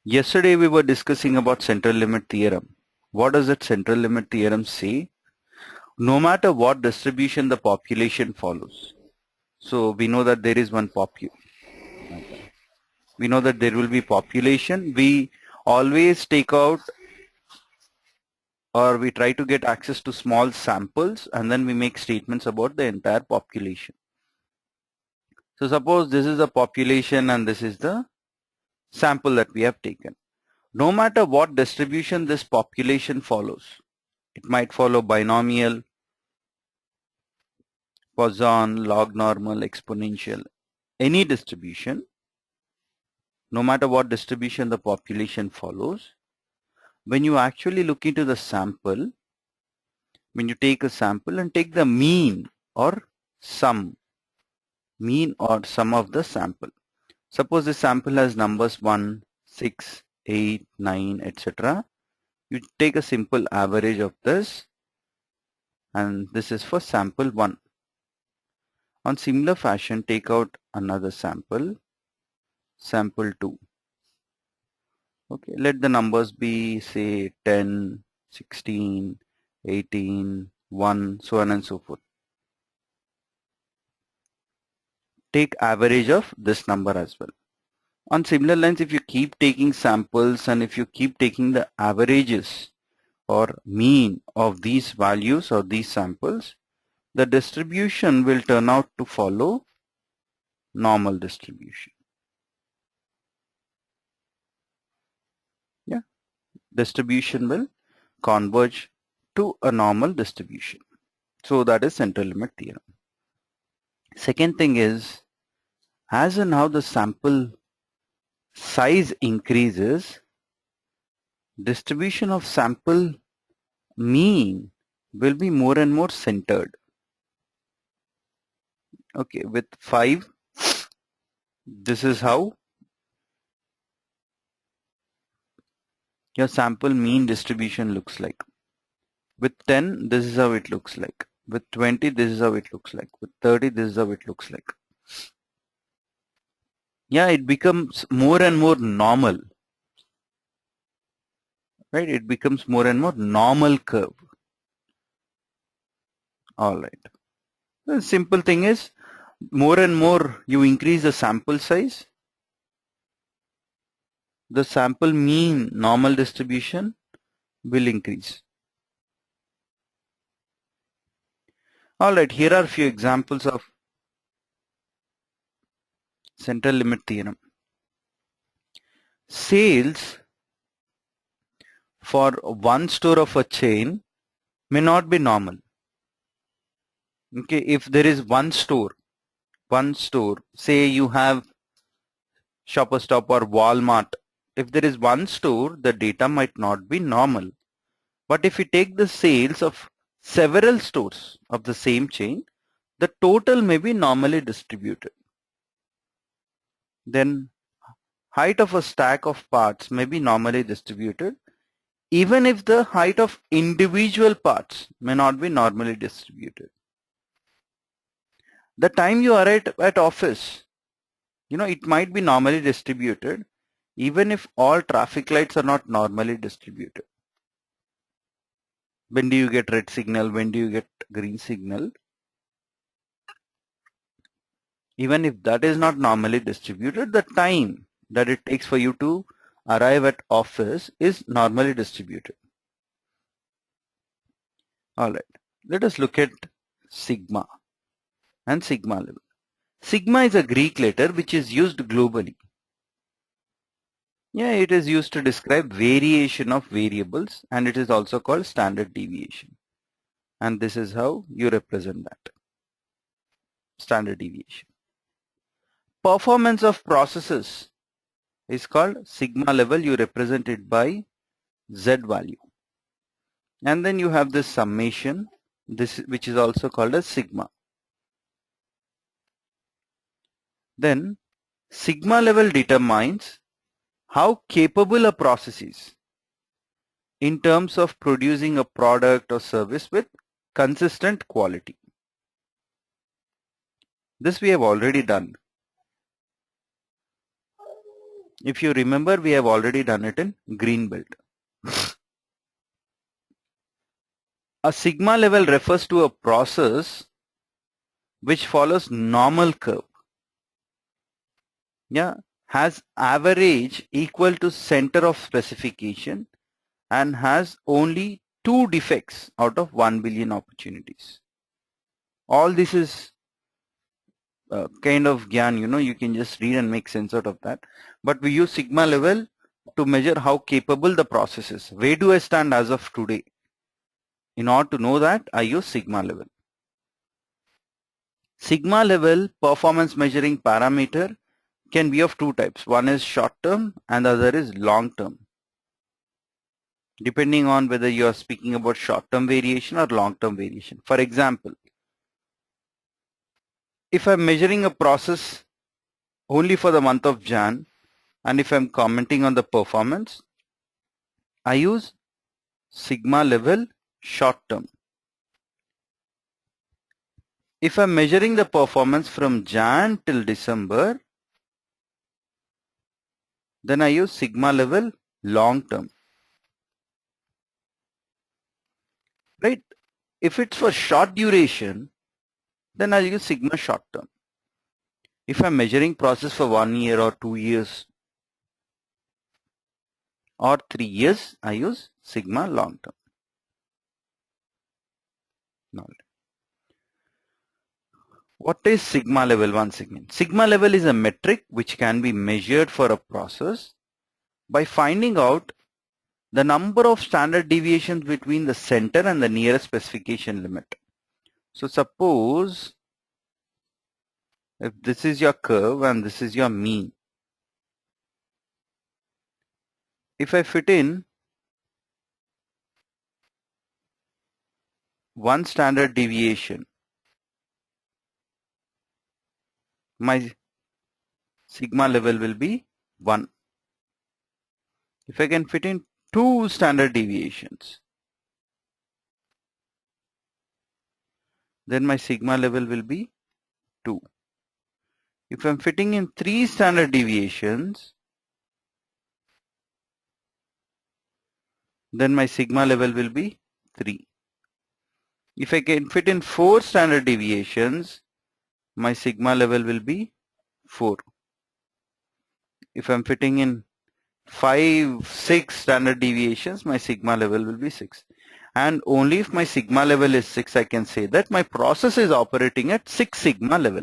Yesterday we were discussing about central limit theorem. What does that central limit theorem say? No matter what distribution the population follows. So we know that there is one we know that there will be population. We always take out or we try to get access to small samples and then we make statements about the entire population. So suppose this is the population and this is the sample that we have taken. No matter what distribution this population follows, it might follow binomial, Poisson, log normal, exponential, any distribution, no matter what distribution the population follows, when you actually look into the sample, when you take a sample and take the mean or sum of the sample. Suppose the sample has numbers 1, 6, 8, 9, etc. You take a simple average of this and this is for sample 1. On similar fashion, take out another sample, sample 2. Okay, let the numbers be say 10, 16, 18, 1, so on and so forth. Take average of this number as well. On similar lines, if you keep taking samples and if you keep taking the averages or mean of these values or these samples, the distribution will turn out to follow normal distribution. Yeah, distribution will converge to a normal distribution. So that is central limit theorem. Second thing is, as and how the sample size increases, distribution of sample mean will be more and more centered. Okay, with 5, this is how your sample mean distribution looks like. With 10, this is how it looks like. With 20, this is how it looks like. With 30, this is how it looks like. Yeah, it becomes more and more normal. Right? It becomes more and more normal curve. All right. The simple thing is, more and more you increase the sample size, the sample mean normal distribution will increase. All right, here are a few examples of central limit theorem. Sales for one store of a chain may not be normal. Okay, if there is one store, say you have Shoppers Stop or Walmart. If there is one store, the data might not be normal. But if we take the sales of several stores of the same chain, the total may be normally distributed. Then height of a stack of parts may be normally distributed, even if the height of individual parts may not be normally distributed. The time you arrive at office, it might be normally distributed, even if all traffic lights are not normally distributed. When do you get red signal? When do you get green signal? Even if that is not normally distributed, the time that it takes for you to arrive at office is normally distributed. All right, let us look at sigma and sigma level. Sigma is a Greek letter which is used globally. Yeah, it is used to describe variation of variables and it is also called standard deviation. And this is how you represent that. Standard deviation. Performance of processes is called sigma level. You represent it by Z value. And then you have this summation, which is also called as sigma. Then sigma level determines how capable a process is in terms of producing a product or service with consistent quality. This we have already done. If you remember, we have already done it in green belt. A sigma level refers to a process which follows normal curve. Yeah, has average equal to center of specification and has only 2 defects out of 1 billion opportunities. All this is kind of gyan, you can just read and make sense out of that. But we use sigma level to measure how capable the process is. Where do I stand as of today? In order to know that, I use sigma level. Sigma level performance measuring parameter can be of 2 types. One is short term and the other is long term. Depending on whether you are speaking about short term variation or long term variation. For example, if I'm measuring a process only for the month of Jan, and if I'm commenting on the performance, I use sigma level short term. If I'm measuring the performance from Jan till December, then I use sigma level long term. Right? If it's for short duration, then I'll use sigma short term. If I'm measuring process for 1 year or 2 years or 3 years, I use sigma long term. Now, what is sigma level once again? Sigma level is a metric which can be measured for a process by finding out the number of standard deviations between the center and the nearest specification limit. So suppose if this is your curve and this is your mean, if I fit in one standard deviation, my sigma level will be 1. If I can fit in 2 standard deviations, then my sigma level will be 2. If I'm fitting in 3 standard deviations, then my sigma level will be 3. If I can fit in 4 standard deviations, my sigma level will be 4. If I'm fitting in 5, 6 standard deviations, my sigma level will be 6. And only if my sigma level is 6, I can say that my process is operating at 6 sigma level.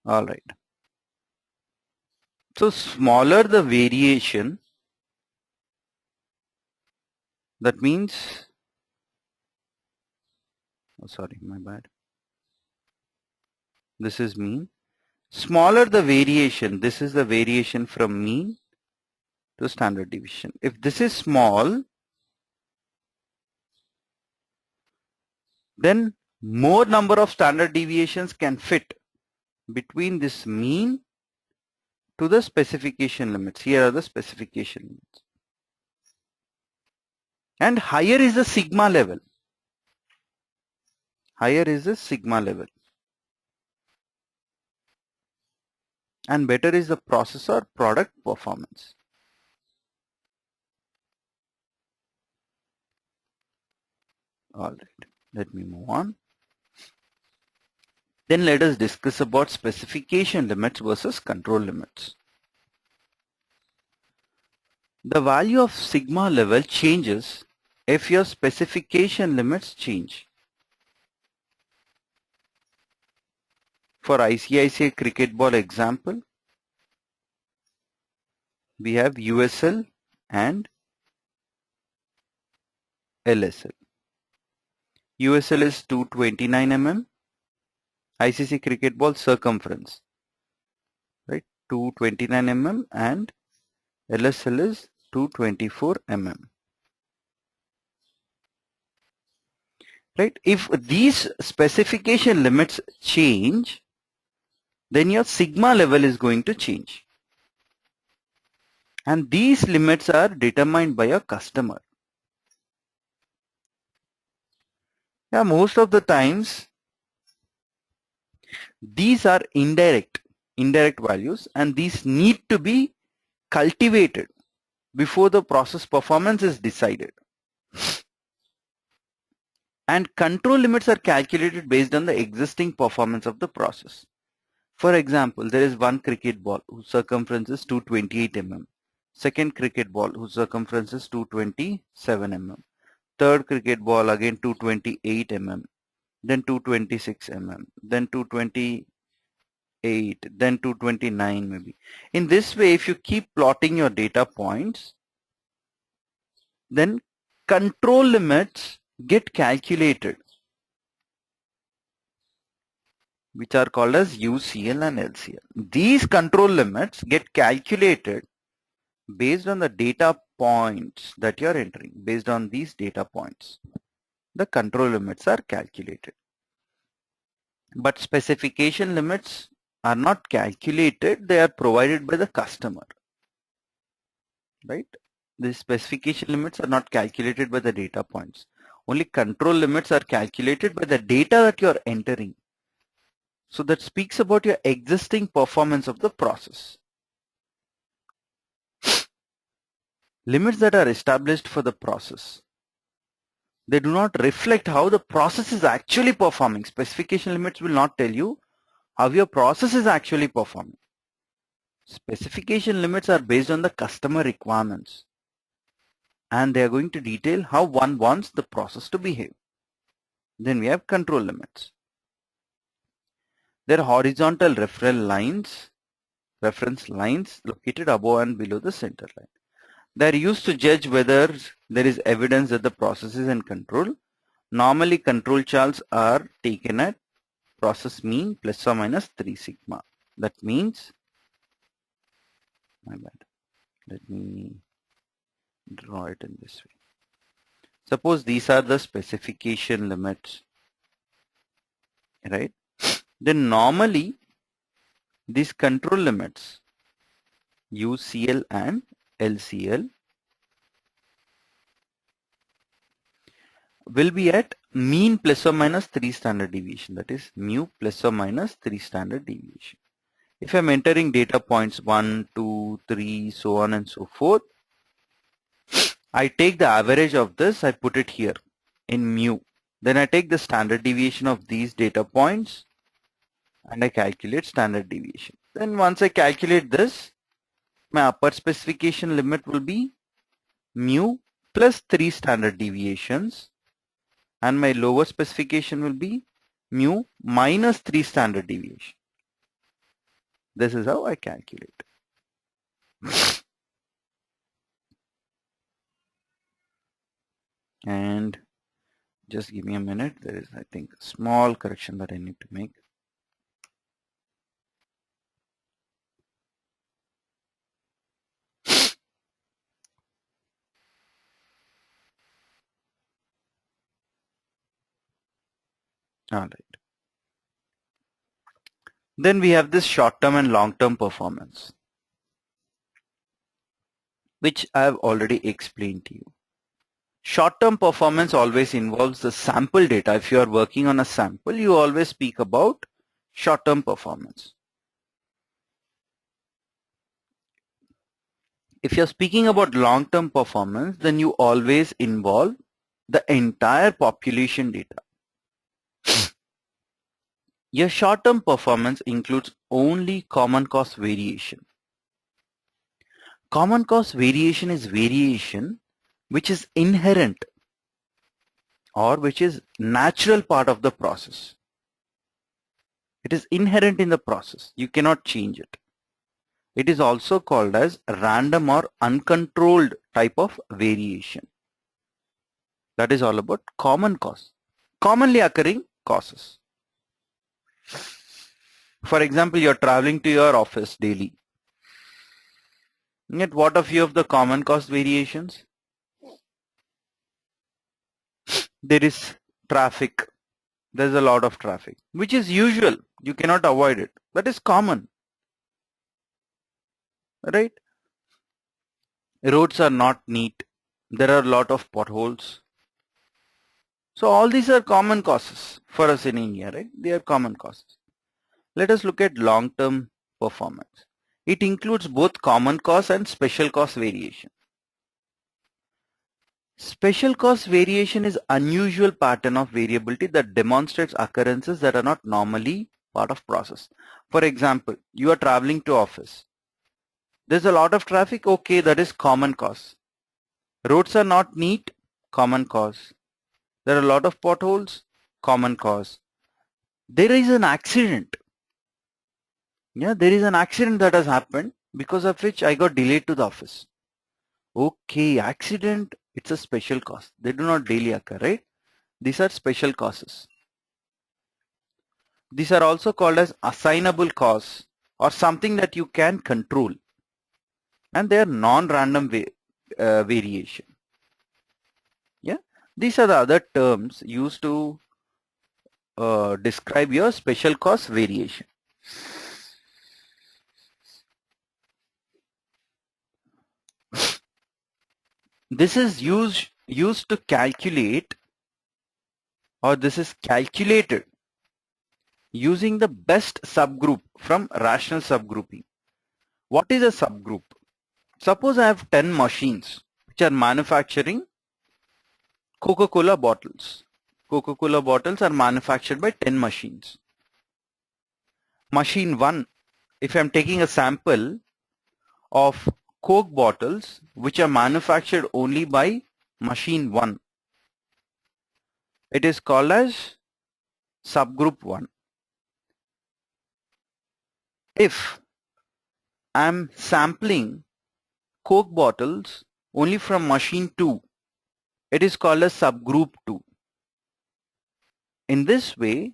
All right. So smaller the variation, that means, oh sorry, my bad. This is mean. Smaller the variation, this is the variation from mean to standard deviation. If this is small, then more number of standard deviations can fit between this mean to the specification limits. Here are the specification limits. And higher is the sigma level. Higher is the sigma level. And better is the process or product performance. All right, let me move on. Then let us discuss about specification limits versus control limits. The value of sigma level changes if your specification limits change. For ICICI cricket ball example, we have USL and LSL. USL is 229 mm, ICC cricket ball circumference, right? 229 mm and LSL is 224 mm. Right? If these specification limits change, then your sigma level is going to change. And these limits are determined by your customer. Yeah, most of the times These are indirect values, and these need to be cultivated before the process performance is decided. And control limits are calculated based on the existing performance of the process. For example, there is one cricket ball whose circumference is 228 mm. Second cricket ball whose circumference is 227 mm. Third cricket ball again 228 mm. Then 226 mm. Then 228. Then 229 maybe. In this way, if you keep plotting your data points, then control limits get calculated, which are called as UCL and LCL. These control limits get calculated based on the data points that you are entering. Based on these data points, the control limits are calculated. But specification limits are not calculated, they are provided by the customer, right? The specification limits are not calculated by the data points. Only control limits are calculated by the data that you are entering. So that speaks about your existing performance of the process. Limits that are established for the process, they do not reflect how the process is actually performing. Specification limits will not tell you how your process is actually performing. Specification limits are based on the customer requirements, and they are going to detail how one wants the process to behave. Then we have control limits. They are horizontal reference lines located above and below the center line. They are used to judge whether there is evidence that the process is in control. Normally, control charts are taken at process mean plus or minus 3 sigma. That means, my bad, let me draw it in this way. Suppose these are the specification limits, right? Then normally, these control limits, UCL and LCL, will be at mean plus or minus 3 standard deviation, that is mu plus or minus 3 standard deviation. If I'm entering data points 1, 2, 3, so on and so forth, I take the average of this, I put it here in mu. Then I take the standard deviation of these data points and I calculate standard deviation. Then once I calculate this, my upper specification limit will be mu plus 3 standard deviations, and my lower specification will be mu minus 3 standard deviation. This is how I calculate. And just give me a minute. There is, I think, a small correction that I need to make. All right. Then we have this short-term and long-term performance, which I have already explained to you. Short-term performance always involves the sample data. If you are working on a sample, you always speak about short-term performance. If you're speaking about long-term performance, then you always involve the entire population data. Your short-term performance includes only common cost variation. Common cost variation is variation which is inherent or which is natural part of the process. It is inherent in the process. You cannot change it. It is also called as random or uncontrolled type of variation. That is all about common cost, commonly occurring causes. For example, you're traveling to your office daily. Yet what a few of the common cost variations? There is traffic. There's a lot of traffic, which is usual. You cannot avoid it. That is common, right? Roads are not neat. There are a lot of potholes. So all these are common causes for us in India, right? They are common causes. Let us look at long-term performance. It includes both common cause and special cause variation. Special cause variation is unusual pattern of variability that demonstrates occurrences that are not normally part of process. For example, you are traveling to office. There's a lot of traffic. Okay, that is common cause. Roads are not neat. Common cause. There are a lot of potholes. Common cause. There is an accident. Yeah, there is an accident that has happened because of which I got delayed to the office. Okay, accident, it's a special cause. They do not daily occur, right? These are special causes. These are also called as assignable cause or something that you can control. And they are non-random variation. Yeah, these are the other terms used to describe your special cause variation. This is used to calculate, or this is calculated using the best subgroup from rational subgrouping. What is a subgroup? Suppose I have 10 machines which are manufacturing Coca-Cola bottles. Coca-Cola bottles are manufactured by 10 machines. Machine 1, if I am taking a sample of Coke bottles which are manufactured only by machine 1, it is called as subgroup 1. If I am sampling Coke bottles only from machine 2, it is called as subgroup 2. In this way,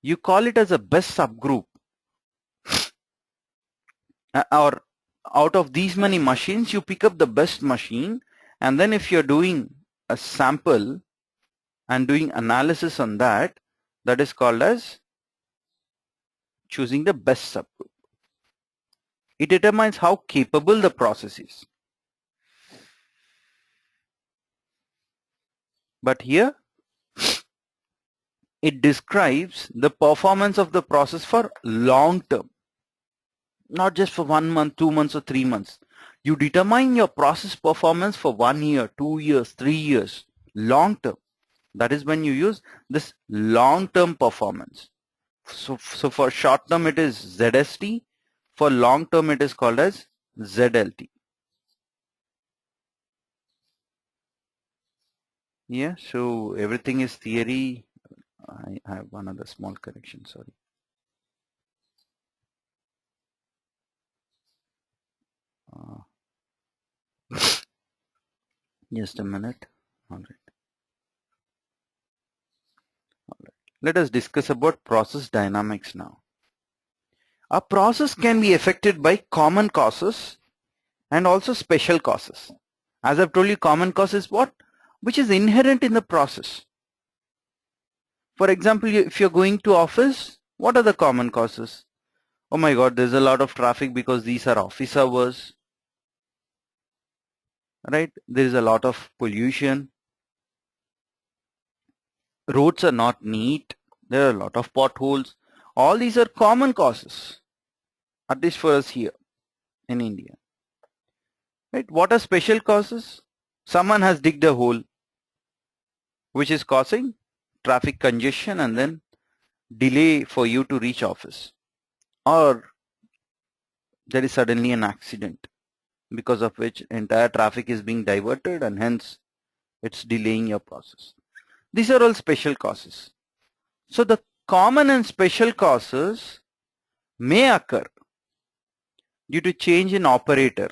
you call it as a best subgroup, or out of these many machines, you pick up the best machine, and then if you're doing a sample and doing analysis on that, that is called as choosing the best subgroup. It determines how capable the process is. But here, it describes the performance of the process for long term, not just for 1 month, 2 months, or 3 months. You determine your process performance for 1 year, 2 years, 3 years, long term. That is when you use this long-term performance. So for short term it is ZST. For long term it is called as ZLT. Yeah, so everything is theory. I have one other small correction, sorry. Just a minute. All right. Let us discuss about process dynamics now. A process can be affected by common causes and also special causes. As I've told you, common cause is what? Which is inherent in the process. For example, if you're going to office, what are the common causes? Oh my God, there's a lot of traffic because these are office hours, right? There is a lot of pollution. Roads are not neat. There are a lot of potholes. All these are common causes, at least for us here in India. Right? What are special causes? Someone has digged a hole, which is causing traffic congestion and then delay for you to reach office. Or there is suddenly an accident because of which entire traffic is being diverted and hence it's delaying your process. These are all special causes. So the common and special causes may occur due to change in operator.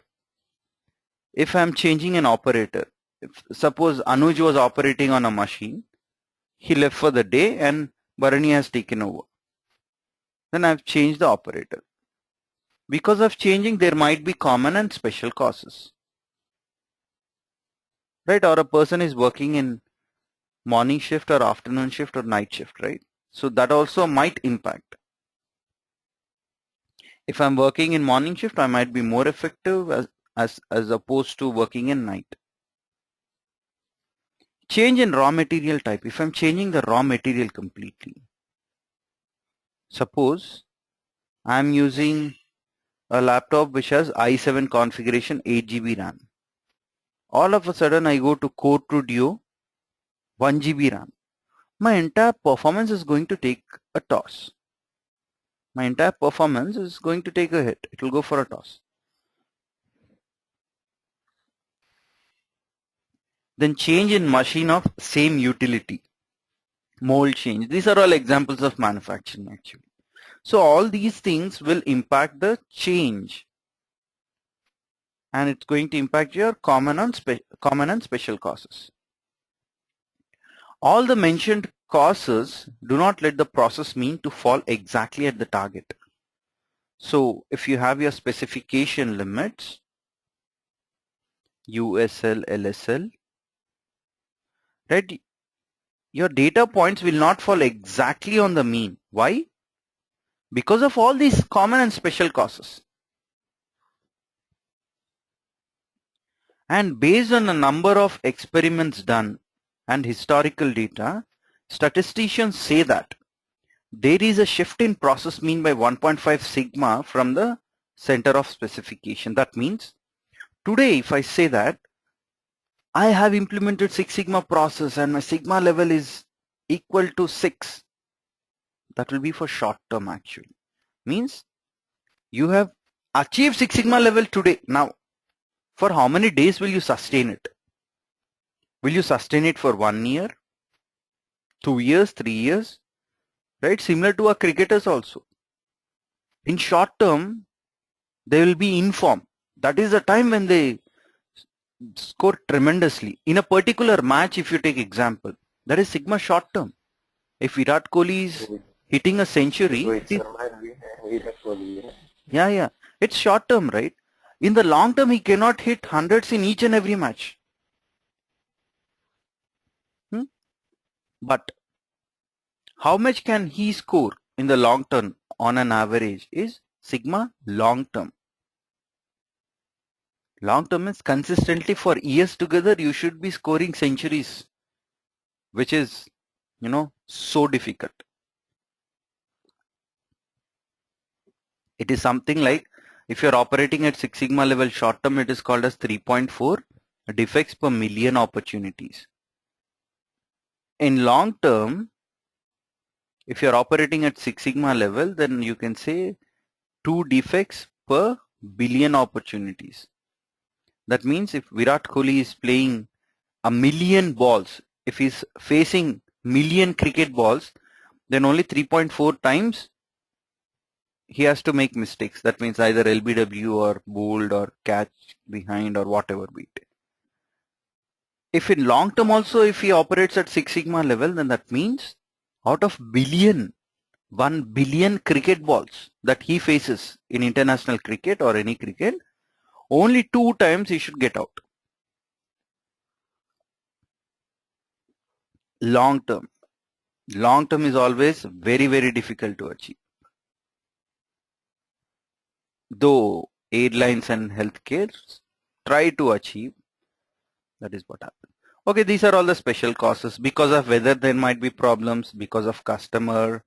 If I'm changing an operator, if suppose Anuj was operating on a machine, he left for the day and Bharani has taken over. Then I've changed the operator. Because of changing, there might be common and special causes. Right? Or a person is working in morning shift or afternoon shift or night shift, right? So that also might impact. If I'm working in morning shift, I might be more effective as opposed to working in night. Change in raw material type. If I'm changing the raw material completely, Suppose I'm using a laptop which has i7 configuration 8 GB RAM. All of a sudden I go to Core 2 Duo 1 GB RAM. My entire performance is going to take a toss. My entire performance is going to take a hit. It will go for a toss. Then change in machine of same utility. Mold change. These are all examples of manufacturing actually. So all these things will impact the change. And it's going to impact your common and special causes. All the mentioned causes do not let the process mean to fall exactly at the target. So if you have your specification limits, USL, LSL, right? Your data points will not fall exactly on the mean. Why? Because of all these common and special causes. And based on a number of experiments done and historical data, statisticians say that there is a shift in process mean by 1.5 sigma from the center of specification. That means today if I say that I have implemented 6 sigma process and my sigma level is equal to 6, that will be for short term actually. Means you have achieved 6 sigma level today. Now for how many days will you sustain it? Will you sustain it for 1 year, 2 years, 3 years? Right? Similar to our cricketers also. In short term, they will be in form. That is the time when they score tremendously. In a particular match, if you take example, that is sigma short term. If Virat Kohli is hitting a century, yeah, it's short term, right? In the long term, he cannot hit hundreds in each and every match. But how much can he score in the long term on an average is sigma long term. Long term is consistently for years together you should be scoring centuries, which is, so difficult. It is something like if you're operating at 6 sigma level short term, it is called as 3.4 defects per million opportunities. In long term, if you're operating at 6 sigma level, then you can say 2 defects per billion opportunities. That means if Virat Kohli is playing a million balls, if he's facing million cricket balls, then only 3.4 times he has to make mistakes. That means either LBW or bowled or catch behind or whatever be it. If in long term also, if he operates at 6 sigma level, then that means out of 1 billion cricket balls that he faces in international cricket or any cricket, only 2 times he should get out. Long term. Long term is always very, very difficult to achieve. Though airlines and healthcare try to achieve, that is what happens. Okay, these are all the special causes. Because of weather, there might be problems. Because of customer,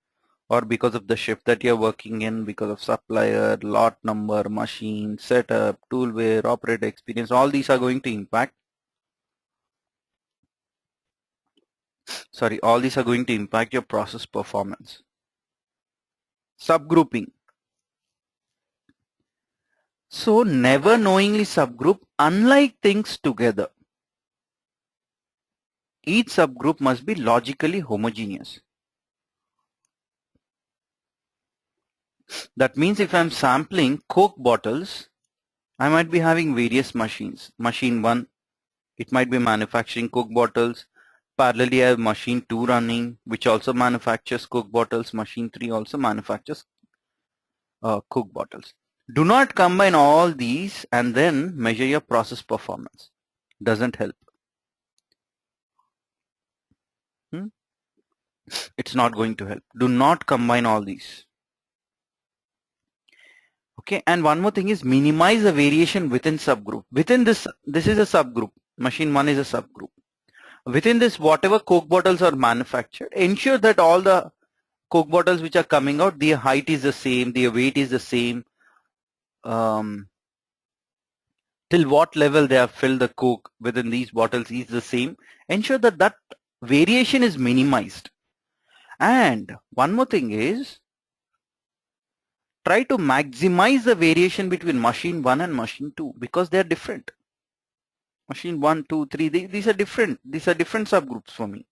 or because of the shift that you're working in, because of supplier, lot number, machine, setup, toolware, operator experience, all these are going to impact. Sorry, all these are going to impact your process performance. Subgrouping. So never knowingly subgroup unlike things together. Each subgroup must be logically homogeneous. That means if I'm sampling Coke bottles, I might be having various machines. Machine 1, it might be manufacturing Coke bottles. Parallelly, I have machine 2 running, which also manufactures Coke bottles. Machine 3 also manufactures Coke bottles. Do not combine all these and then measure your process performance. Doesn't help. It's not going to help. Do not combine all these. Okay, and one more thing is minimize the variation within subgroup. Within this is a subgroup. Machine 1 is a subgroup. Within this, whatever Coke bottles are manufactured, ensure that all the Coke bottles which are coming out, their height is the same, their weight is the same. Till what level they have filled the Coke within these bottles is the same. Ensure that that variation is minimized. And one more thing is, try to maximize the variation between machine 1 and machine 2 because they are different. Machine 1, 2, 3, these are different. These are different subgroups for me.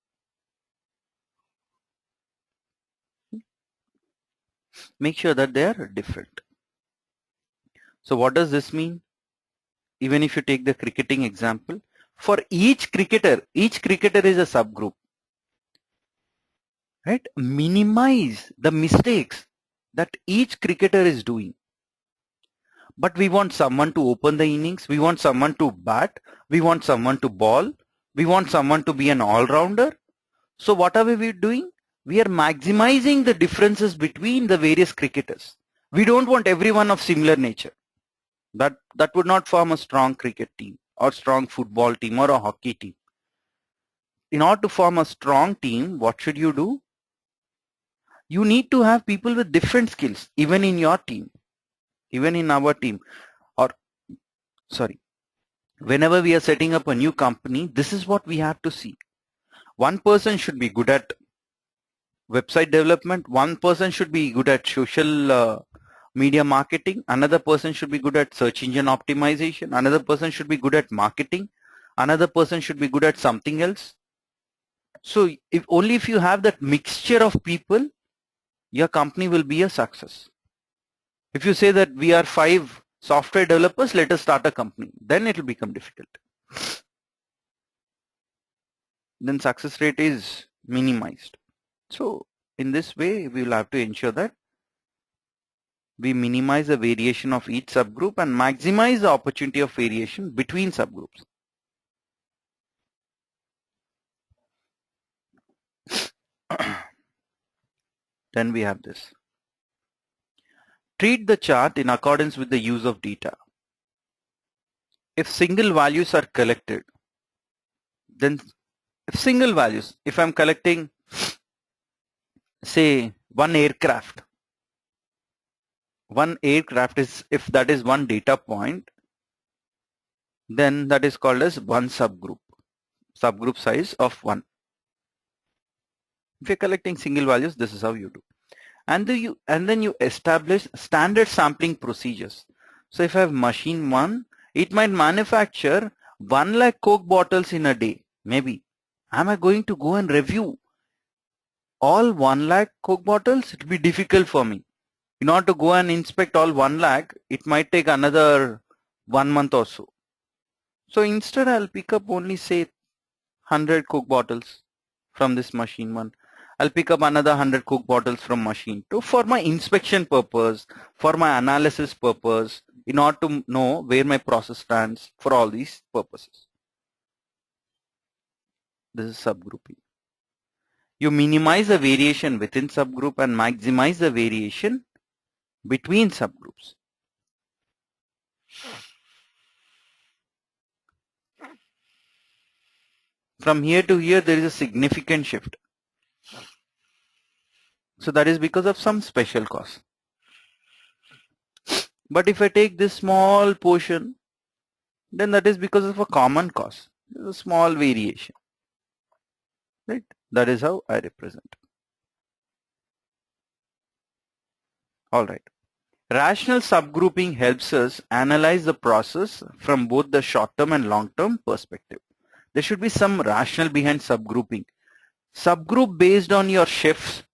Make sure that they are different. So what does this mean? Even if you take the cricketing example, for each cricketer is a subgroup. Right? Minimize the mistakes that each cricketer is doing. But we want someone to open the innings, we want someone to bat, we want someone to bowl, we want someone to be an all-rounder. So what are we doing? We are maximizing the differences between the various cricketers. We don't want everyone of similar nature. That would not form a strong cricket team or strong football team or a hockey team. In order to form a strong team, what should you do? You need to have people with different skills, even in your team, even in our team. Or, sorry, whenever we are setting up a new company, this is what we have to see. One person should be good at website development. One person should be good at social media marketing. Another person should be good at search engine optimization. Another person should be good at marketing. Another person should be good at something else. So if you have that mixture of people, your company will be a success. If you say that we are 5 software developers, let us start a company, then it will become difficult. Then success rate is minimized. So in this way, we will have to ensure that we minimize the variation of each subgroup and maximize the opportunity of variation between subgroups. Then we have this. Treat the chart in accordance with the use of data. If single values are collected, then if I'm collecting, say, one aircraft is, if that is one data point, then that is called as one subgroup size of 1. If you're collecting single values, this is how you do. And then you establish standard sampling procedures. So if I have machine 1, it might manufacture 1 lakh Coke bottles in a day. Maybe. Am I going to go and review all 1 lakh Coke bottles? It will be difficult for me. In order to go and inspect all 1 lakh, it might take another 1 month or so. So instead, I'll pick up only, say, 100 Coke bottles from this machine 1. I'll pick up another 100 Coke bottles from machine 2 for my inspection purpose, for my analysis purpose, in order to know where my process stands for all these purposes. This is subgrouping. You minimize the variation within subgroup and maximize the variation between subgroups. From here to here, there is a significant shift. So that is because of some special cause. But if I take this small portion, then that is because of a common cause. There's a small variation. Right? That is how I represent. All right. Rational subgrouping helps us analyze the process from both the short-term and long-term perspective. There should be some rationale behind subgrouping. Subgroup based on your shifts,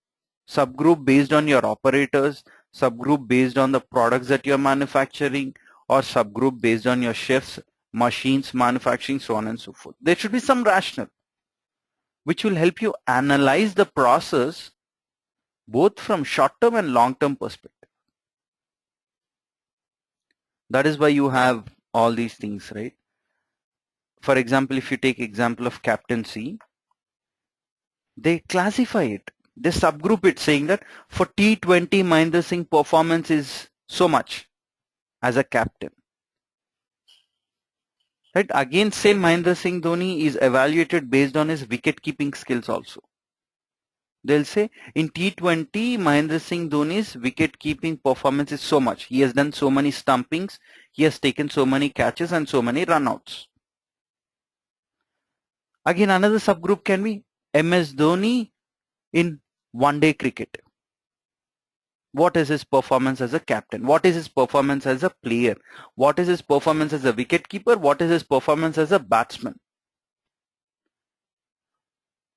subgroup based on your operators, subgroup based on the products that you're manufacturing, or subgroup based on your shifts, machines, manufacturing, so on and so forth. There should be some rationale which will help you analyze the process both from short-term and long-term perspective. That is why you have all these things, right? For example, if you take example of captaincy, they classify it. They subgroup it saying that for T20, Mahendra Singh performance is so much as a captain. Right? Again, same Mahendra Singh Dhoni is evaluated based on his wicket keeping skills also. They'll say in T20, Mahendra Singh Dhoni's wicket keeping performance is so much. He has done so many stumpings, he has taken so many catches and so many runouts. Again, another subgroup can be MS Dhoni in one-day cricket. What is his performance as a captain? What is his performance as a player? What is his performance as a wicket keeper? What is his performance as a batsman?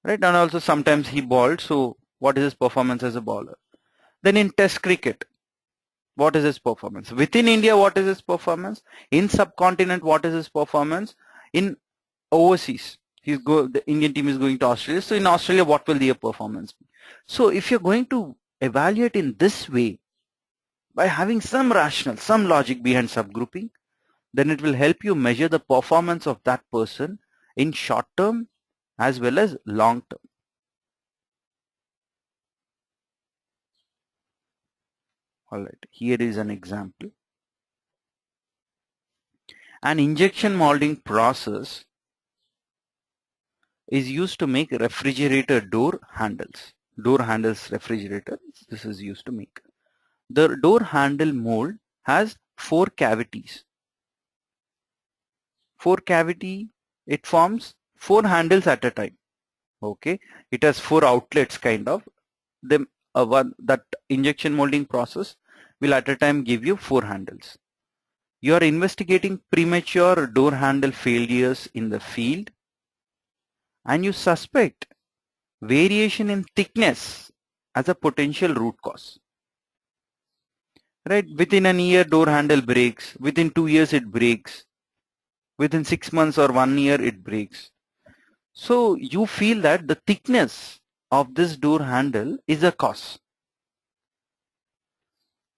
Right, and also sometimes he bowled, so what is his performance as a bowler? Then in Test cricket, what is his performance? Within India, what is his performance? In subcontinent, what is his performance? In overseas, the Indian team is going to Australia. So in Australia, what will their performance be? So if you're going to evaluate in this way, by having some rationale, some logic behind subgrouping, then it will help you measure the performance of that person in short term as well as long term. All right, here is an example. An injection molding process is used to make refrigerator door handles. Door handles refrigerator, this is used to make. The door handle mold has 4 cavities. 4 cavity, it forms 4 handles at a time. Okay, it has 4 outlets kind of. That injection molding process will at a time give you 4 handles. You are investigating premature door handle failures in the field and you suspect variation in thickness as a potential root cause. Right? Within an year, door handle breaks. Within 2 years, it breaks. Within 6 months or 1 year, it breaks. So you feel that the thickness of this door handle is a cause.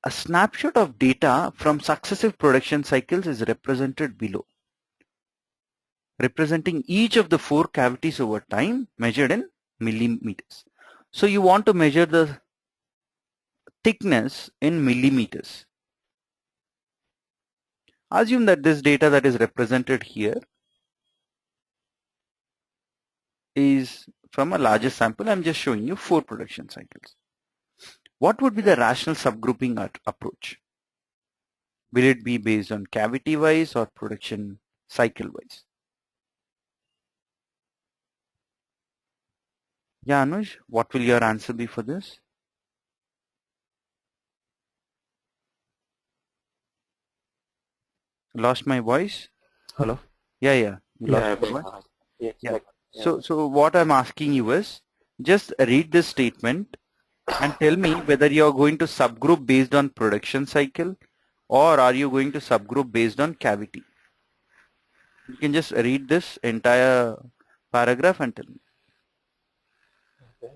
A snapshot of data from successive production cycles is represented below, representing each of the 4 cavities over time measured in millimeters. So you want to measure the thickness in millimeters. Assume that this data that is represented here is from a larger sample. I'm just showing you 4 production cycles. What would be the rational subgrouping approach? Will it be based on cavity wise or production cycle wise? Yeah, Anuj, what will your answer be for this? Lost my voice? Hello? Yeah, yeah. You lost my voice? Yeah. So what I'm asking you is just read this statement and tell me whether you're going to subgroup based on production cycle or are you going to subgroup based on cavity. You can just read this entire paragraph and tell me. Okay.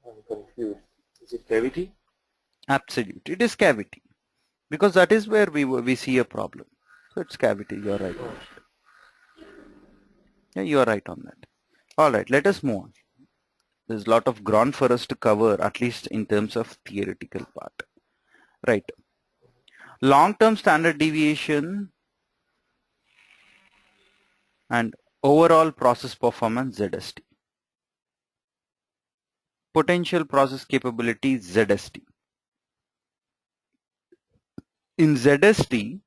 I'm confused. Is it cavity? Absolutely. It is cavity because that is where we see a problem. So it's cavity. You're right. Oh. Yeah, you are right on that. All right, let us move on. There's a lot of ground for us to cover, at least in terms of theoretical part. Right. Long-term standard deviation and overall process performance ZST. Potential process capability ZST. In ZST,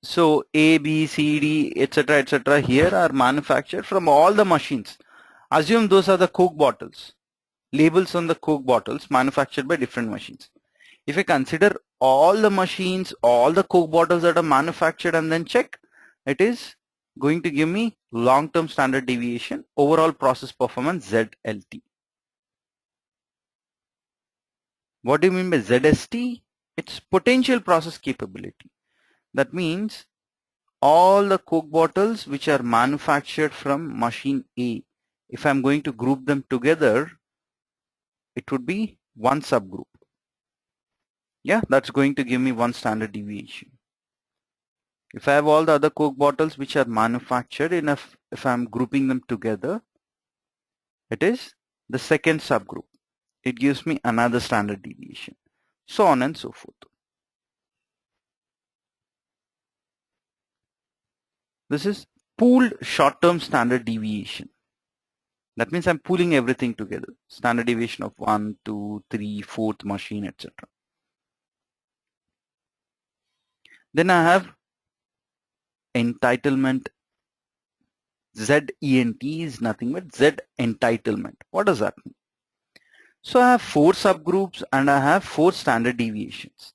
so A, B, C, D, etc. here are manufactured from all the machines. Assume those are the Coke bottles. Labels on the Coke bottles manufactured by different machines. If I consider all the machines, all the Coke bottles that are manufactured and then check, it is going to give me long-term standard deviation, overall process performance ZLT. What do you mean by ZST? It's potential process capability. That means all the Coke bottles which are manufactured from machine A. If I'm going to group them together, it would be one subgroup. Yeah, that's going to give me one standard deviation. If I have all the other Coke bottles which are manufactured, if I'm grouping them together, it is the second subgroup. It gives me another standard deviation, so on and so forth. This is pooled short-term standard deviation. That means I'm pooling everything together. Standard deviation of 1, 2, 3, fourth machine, etc. Then I have entitlement. ZENT is nothing but Z entitlement. What does that mean? So I have 4 subgroups and I have 4 standard deviations.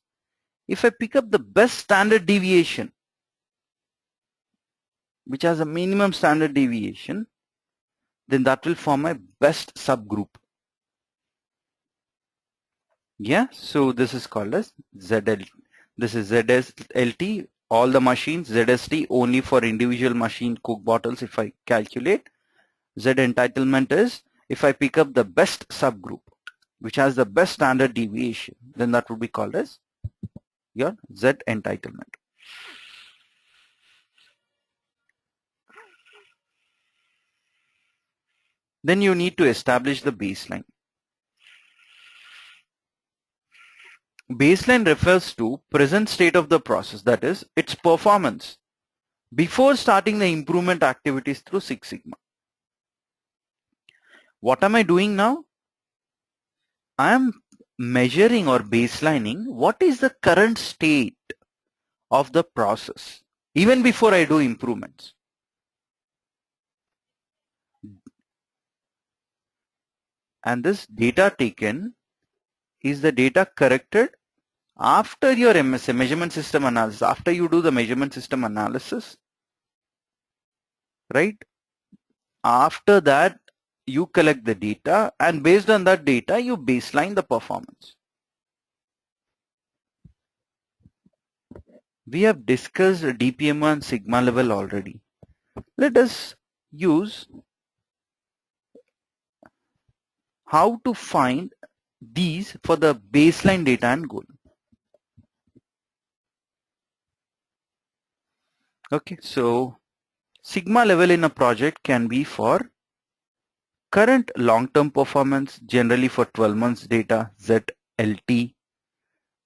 If I pick up the best standard deviation, which has a minimum standard deviation, then that will form my best subgroup. Yeah, so this is called as ZL. This is ZSLT, all the machines, ZST only for individual machine Coke bottles. If I calculate, Z entitlement is if I pick up the best subgroup, which has the best standard deviation, then that would be called as your Z entitlement. Then you need to establish the baseline. Baseline refers to present state of the process, that is, its performance before starting the improvement activities through Six Sigma. What am I doing now? I am measuring or baselining what is the current state of the process even before I do improvements. And this data taken is the data corrected after your MSA, measurement system analysis, after you do the measurement system analysis, right? After that, you collect the data and based on that data, you baseline the performance. We have discussed DPMO and sigma level already. Let us use how to find these for the baseline data and goal. Okay, so sigma level in a project can be for current long-term performance, generally for 12 months data, ZLT,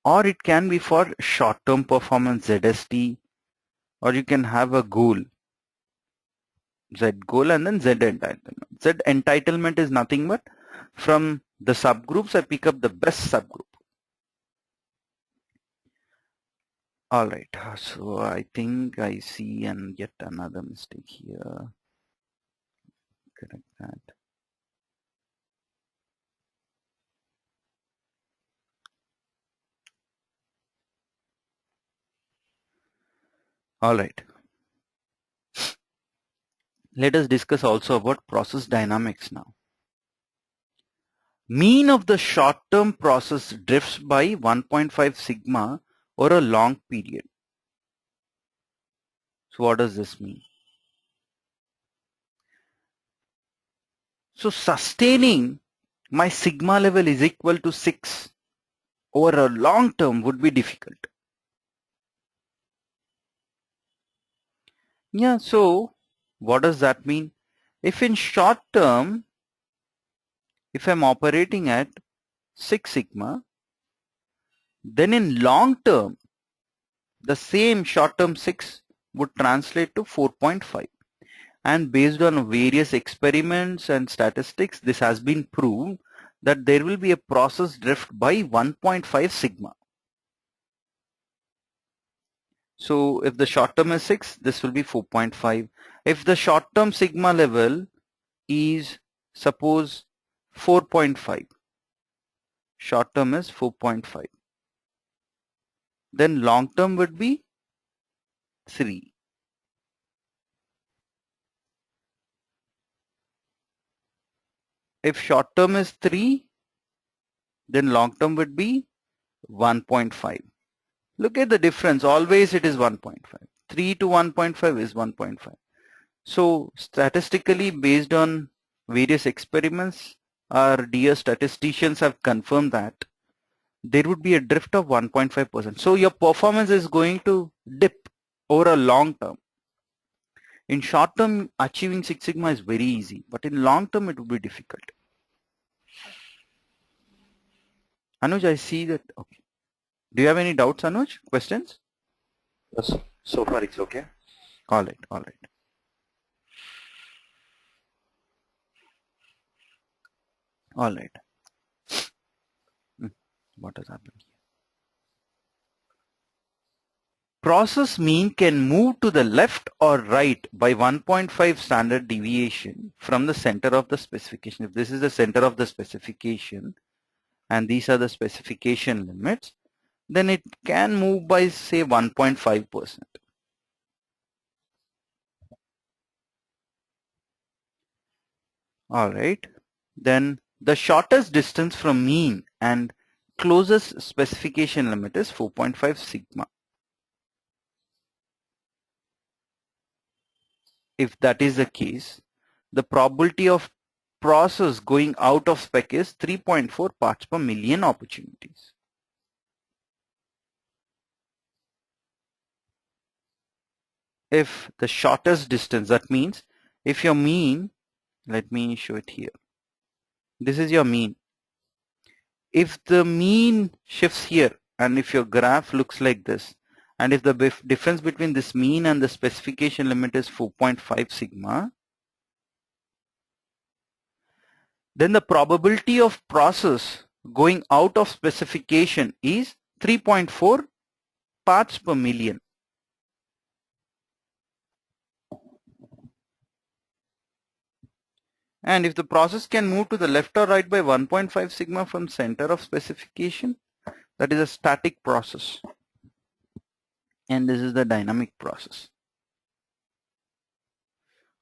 or it can be for short-term performance, ZST, or you can have a goal, Z goal and then Z entitlement. Z entitlement is nothing but from the subgroups, I pick up the best subgroup. All right, so I think I see and yet another mistake here. Correct that. All right. Let us discuss also about process dynamics now. Mean of the short-term process drifts by 1.5 sigma over a long period. So what does this mean? So sustaining my sigma level is equal to 6 over a long term would be difficult. Yeah, so what does that mean? If in short term, if I'm operating at 6 sigma, then in long term, the same short term 6 would translate to 4.5. And based on various experiments and statistics, this has been proved that there will be a process drift by 1.5 sigma. So if the short term is 6, this will be 4.5. If the short term sigma level is suppose 4.5, short term is 4.5, then long term would be 3. If short term is 3, then long term would be 1.5. Look at the difference, always it is 1.5. 3 to 1.5 is 1.5. So statistically, based on various experiments, our dear statisticians have confirmed that there would be a drift of 1.5%. So your performance is going to dip over a long term. In short term, achieving Six Sigma is very easy, but in long term, it would be difficult. Anuj, I see that. Okay. Do you have any doubts, Anuj? Questions? Yes, so far it's okay. All right, all right. All right. What has happened here? Process mean can move to the left or right by 1.5 standard deviation from the center of the specification. If this is the center of the specification and these are the specification limits, then it can move by say 1.5%. All right. Then the shortest distance from mean and closest specification limit is 4.5 sigma. If that is the case, the probability of process going out of spec is 3.4 parts per million opportunities. If the shortest distance, that means if your mean, let me show it here. This is your mean. If the mean shifts here and if your graph looks like this, and if the difference between this mean and the specification limit is 4.5 sigma, then the probability of process going out of specification is 3.4 parts per million. And if the process can move to the left or right by 1.5 sigma from center of specification, that is a static process. And this is the dynamic process.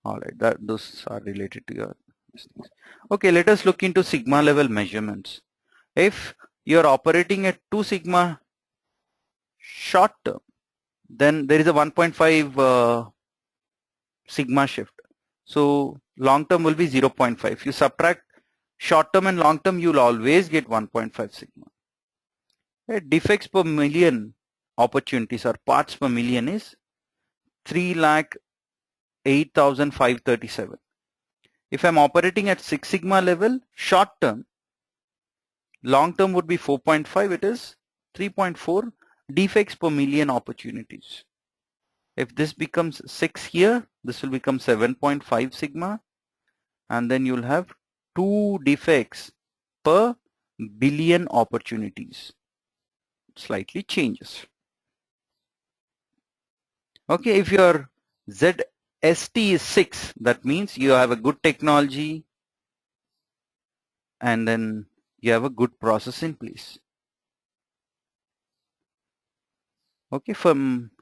All right, those are related to your things. Okay, let us look into sigma level measurements. If you're operating at 2 sigma short term, then there is a 1.5 sigma shift. So long term will be 0.5. If you subtract short term and long term, you'll always get 1.5 sigma. Defects per million opportunities or parts per million is 3,08,537. If I'm operating at 6 sigma level, short term, long term would be 4.5, it is 3.4 defects per million opportunities. If this becomes 6 here, this will become 7.5 sigma, and then you'll have 2 defects per billion opportunities. Slightly changes. Okay, if your ZST is 6, that means you have a good technology and then you have a good process in place. Okay, from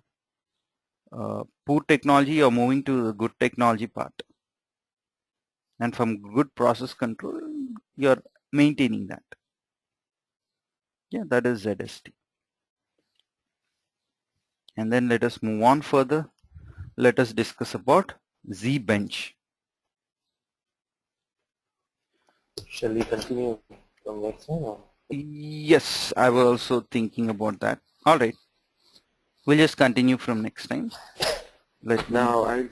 poor technology, you're moving to the good technology part. And from good process control, you're maintaining that. Yeah, that is ZST. And then let us move on further. Let us discuss about Z bench. Shall we continue from next time? Or? Yes, I was also thinking about that. All right. We'll just continue from next time. Now I'll